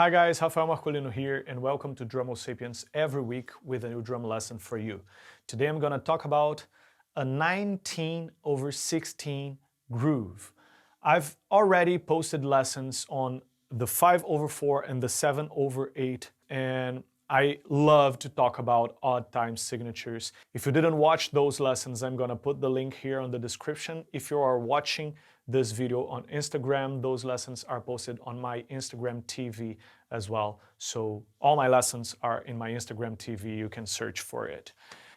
Hi guys, Rafael Marcolino here and welcome to Sapiens every week with a new drum lesson for you. Today I'm going to talk about a 19/16 groove. I've already posted lessons on the 5/4 and the 7/8 and I love to talk about odd time signatures. If you didn't watch those lessons, I'm going to put the link here on the description. If you are watching this video on Instagram, those lessons are posted on my Instagram TV as well. So all my lessons are in my Instagram TV, you can search for it.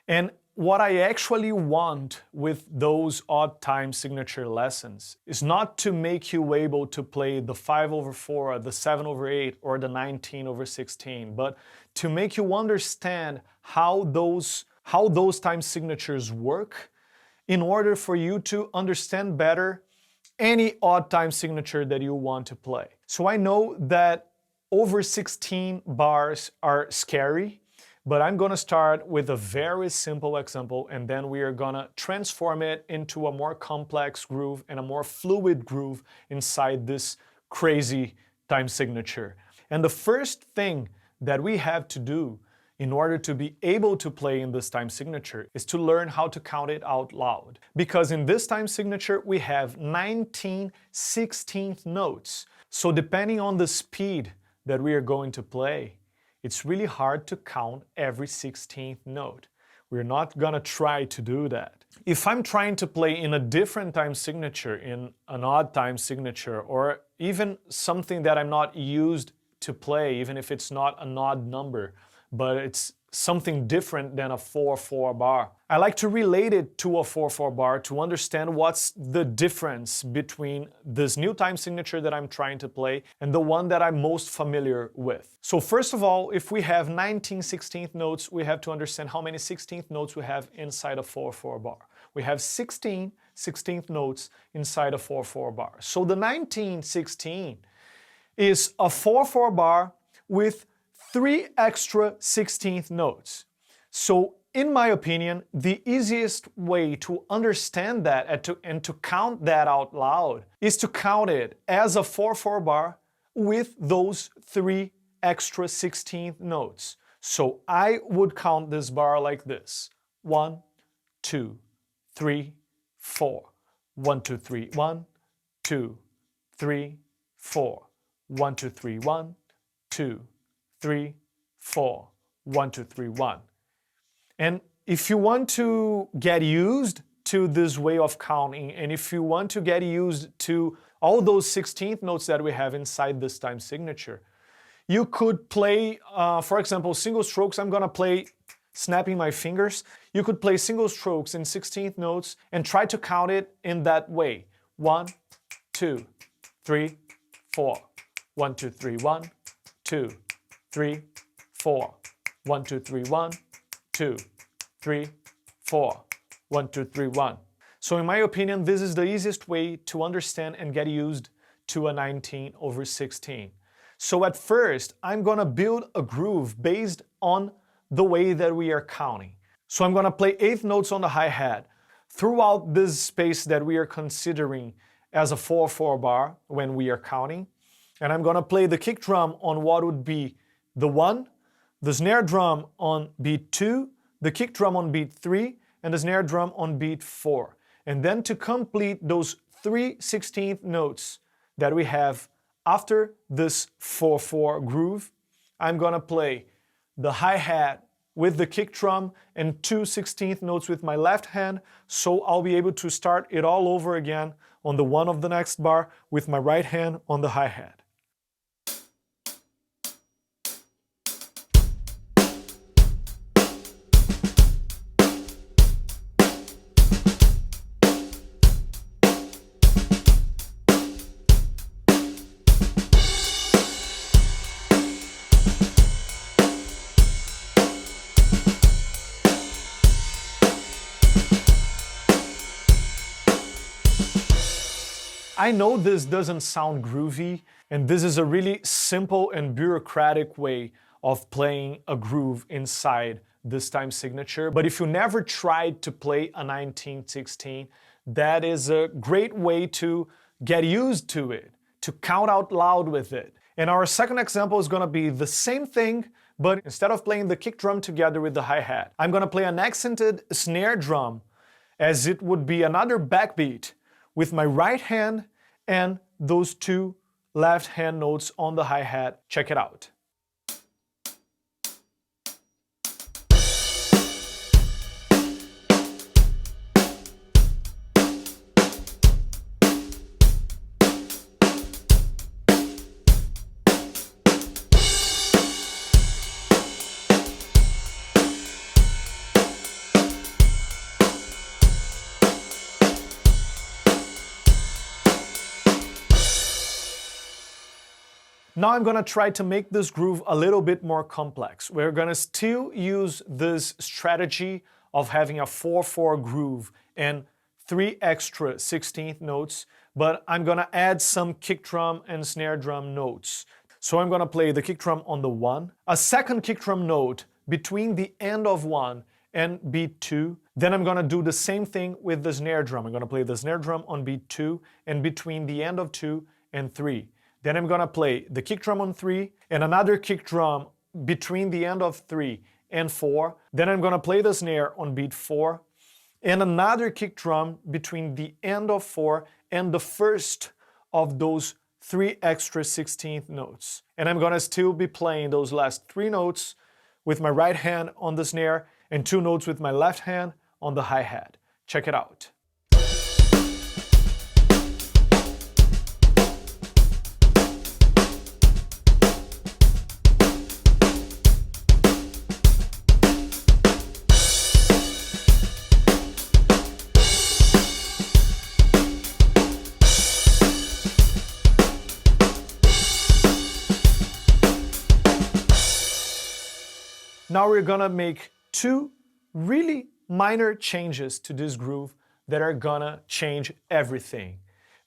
And what I actually want with those odd time signature lessons is not to make you able to play the 5/4, the 7/8, or the 19/16, but to make you understand how those time signatures work in order for you to understand better any odd time signature that you want to play. So I know that over 16 bars are scary, but I'm gonna start with a very simple example and then we are gonna transform it into a more complex groove and a more fluid groove inside this crazy time signature. And the first thing that we have to do in order to be able to play in this time signature is to learn how to count it out loud. Because in this time signature, we have 19 16th notes. So depending on the speed that we are going to play, it's really hard to count every 16th note. We're not gonna try to do that. If I'm trying to play in a different time signature, in an odd time signature, or even something that I'm not used to play, even if it's not an odd number, but it's something different than a 4/4 bar. I like to relate it to a 4/4 bar to understand what's the difference between this new time signature that I'm trying to play and the one that I'm most familiar with. So first of all, if we have 19 16th notes, we have to understand how many 16th notes we have inside a 4/4 bar. We have 16 16th notes inside a 4/4 bar. So the 19/16 is a 4/4 bar with 3 extra 16th notes. So in my opinion, the easiest way to understand that and to count that out loud is to count it as a 4/4 bar with those 3 extra 16th notes. So I would count this bar like this. 1, 2, 3, 4. 1, 2, 3, 1, 2, 3, 4. 1, 2, 3, 1, 2, 3, 4. 1, 2, 3, 1. And if you want to get used to this way of counting, and if you want to get used to all those 16th notes that we have inside this time signature, you could play, for example, single strokes. I'm gonna play snapping my fingers. You could play single strokes in 16th notes and try to count it in that way. 1, 2, 3, 4. 1, 2, 3, 1, 2, 3, 4. 1, 2, 3, 1, 2, 3, 4. 1, 2, 3, 1. So in my opinion, this is the easiest way to understand and get used to a 19/16. So at first, I'm gonna build a groove based on the way that we are counting. So I'm gonna play 8th notes on the hi-hat throughout this space that we are considering as a 4/4 bar when we are counting. And I'm gonna play the kick drum on what would be the 1, the snare drum on beat 2, the kick drum on beat 3, and the snare drum on beat 4. And then to complete those 3 16th notes that we have after this 4/4 groove, I'm gonna play the hi-hat with the kick drum and 2 16th notes with my left hand, so I'll be able to start it all over again on the 1 of the next bar with my right hand on the hi-hat. I know this doesn't sound groovy, and this is a really simple and bureaucratic way of playing a groove inside this time signature, but if you never tried to play a 19/16, that is a great way to get used to it, to count out loud with it. And our second example is gonna be the same thing, but instead of playing the kick drum together with the hi-hat, I'm gonna play an accented snare drum as it would be another backbeat with my right hand and those two left hand notes on the hi-hat. Check it out. Now I'm gonna try to make this groove a little bit more complex. We're gonna still use this strategy of having a 4/4 groove and 3 extra 16th notes, but I'm gonna add some kick drum and snare drum notes. So I'm gonna play the kick drum on the 1, a second kick drum note between the end of 1 and beat 2. Then I'm gonna do the same thing with the snare drum. I'm gonna play the snare drum on beat 2 and between the end of 2 and 3. Then I'm gonna play the kick drum on 3 and another kick drum between the end of 3 and 4. Then I'm gonna play the snare on beat 4 and another kick drum between the end of 4 and the first of those 3 extra 16th notes. And I'm gonna still be playing those last 3 notes with my right hand on the snare and 2 notes with my left hand on the hi-hat. Check it out. Now we're gonna make 2 really minor changes to this groove that are gonna change everything.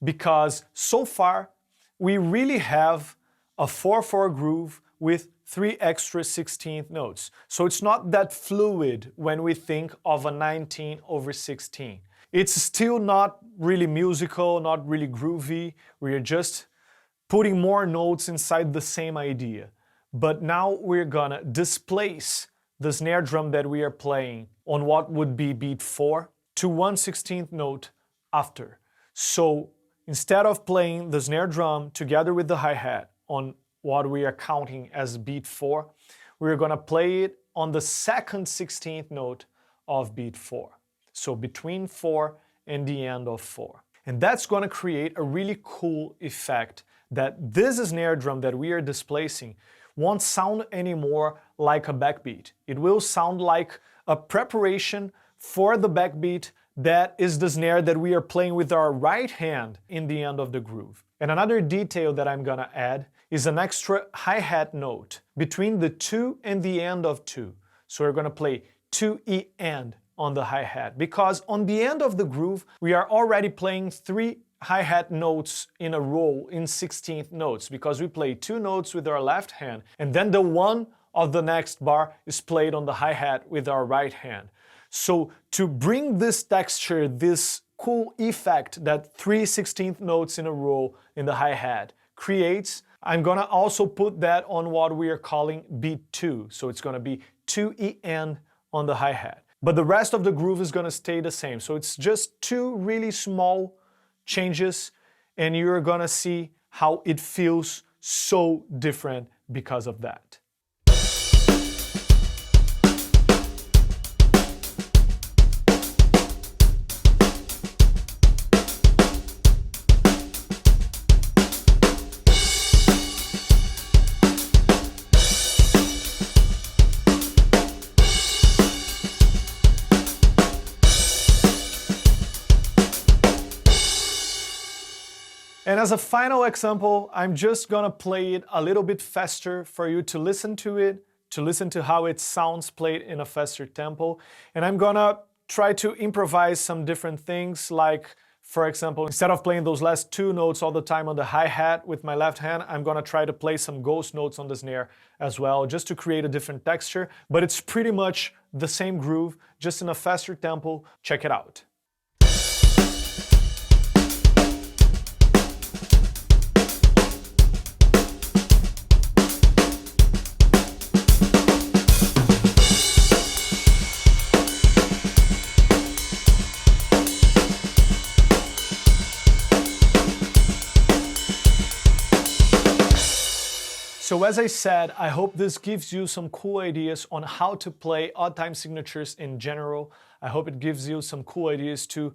Because so far, we really have a 4/4 groove with 3 extra 16th notes. So it's not that fluid when we think of a 19/16. It's still not really musical, not really groovy. We're just putting more notes inside the same idea. But now we're gonna displace the snare drum that we are playing on what would be beat 4 to 1/16th note after. So instead of playing the snare drum together with the hi-hat on what we are counting as beat 4, we're gonna play it on the second 16th note of beat 4. So between 4 and the end of 4. And that's gonna create a really cool effect that this snare drum that we are displacing won't sound anymore like a backbeat. It will sound like a preparation for the backbeat that is the snare that we are playing with our right hand in the end of the groove. And another detail that I'm gonna add is an extra hi-hat note between the 2 and the end of 2. So we're gonna play 2E end on the hi-hat because on the end of the groove, we are already playing 3 hi-hat notes in a row in 16th notes because we play 2 notes with our left hand and then the one of the next bar is played on the hi-hat with our right hand. So to bring this texture, this cool effect that 3 16th notes in a row in the hi-hat creates, I'm gonna also put that on what we are calling beat 2. So it's gonna be 2E end on the hi-hat. But the rest of the groove is gonna stay the same. So it's just 2 really small changes and you're gonna see how it feels so different because of that. And as a final example, I'm just gonna play it a little bit faster for you to listen to how it sounds played in a faster tempo. And I'm gonna try to improvise some different things, like, for example, instead of playing those last 2 notes all the time on the hi-hat with my left hand, I'm gonna try to play some ghost notes on the snare as well, just to create a different texture. But it's pretty much the same groove, just in a faster tempo. Check it out. So as I said, I hope this gives you some cool ideas on how to play odd time signatures in general. I hope it gives you some cool ideas to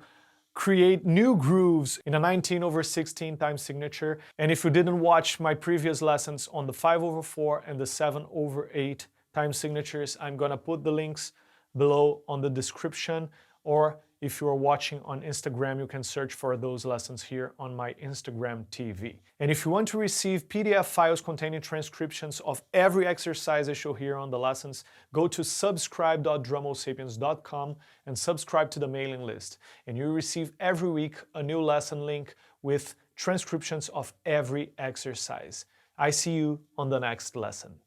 create new grooves in a 19/16 time signature. And if you didn't watch my previous lessons on the 5/4 and the 7/8 time signatures, I'm gonna put the links below on the description, or if you are watching on Instagram, you can search for those lessons here on my Instagram TV. And if you want to receive PDF files containing transcriptions of every exercise I show here on the lessons, go to subscribe.drummosapiens.com and subscribe to the mailing list. And you'll receive every week a new lesson link with transcriptions of every exercise. I see you on the next lesson.